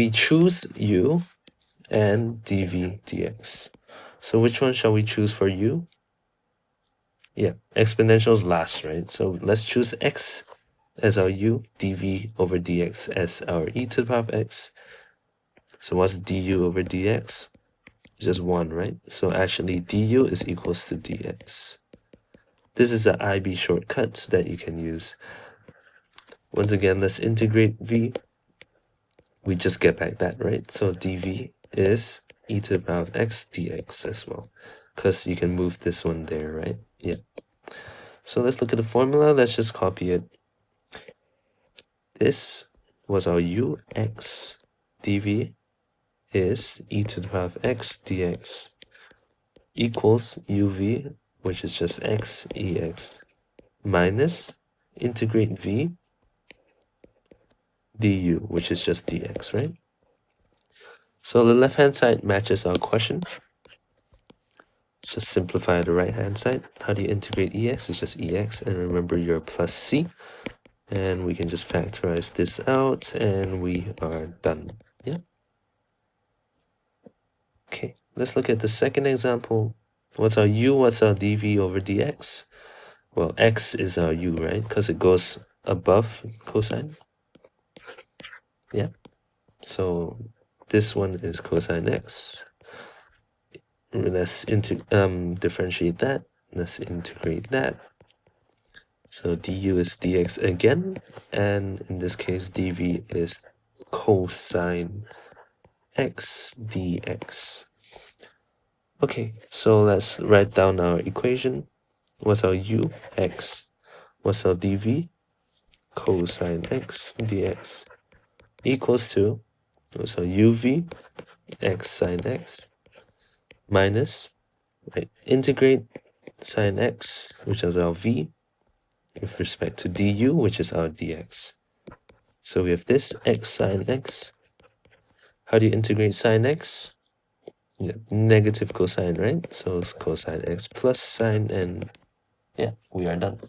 We choose u and dv dx. So which one shall we choose for u? Yeah, exponentials last, right? So let's choose x as our u, dv over dx as our e to the power of x. So what's du over dx? Just 1, right? So actually du is equals to dx. This is the IB shortcut that you can use. Once again, let's integrate v. We just get back that, right? So dv is e to the power of x dx as well, because you can move this one there, right? Yeah. So let's look at the formula. Let's just copy it. This was our ux. dv is e to the power of x dx equals uv, which is just x ex, minus integrate v du, which is just dx, right? So the left-hand side matches our question. Let's just simplify the right-hand side. How do you integrate ex? It's just ex, and remember your plus c. And we can just factorize this out, and we are done. Yeah. Okay, let's look at the second example. What's our u? What's our dv over dx? Well, x is our u, right? Because it goes above cosine. Yeah. So this one is cosine x. Let's differentiate that. Let's integrate that. So du is dx again, and in this case dv is cosine x dx. Okay, so let's write down our equation. What's our u? X. What's our dv? Cosine x dx equals to, what's our uv? X sine x minus, right, integrate sine x, which is our v, with respect to du, which is our dx. So we have this x sine x. How do you integrate sine x? Yeah, negative cosine, right? So it's cosine x plus sine, and yeah, we are done.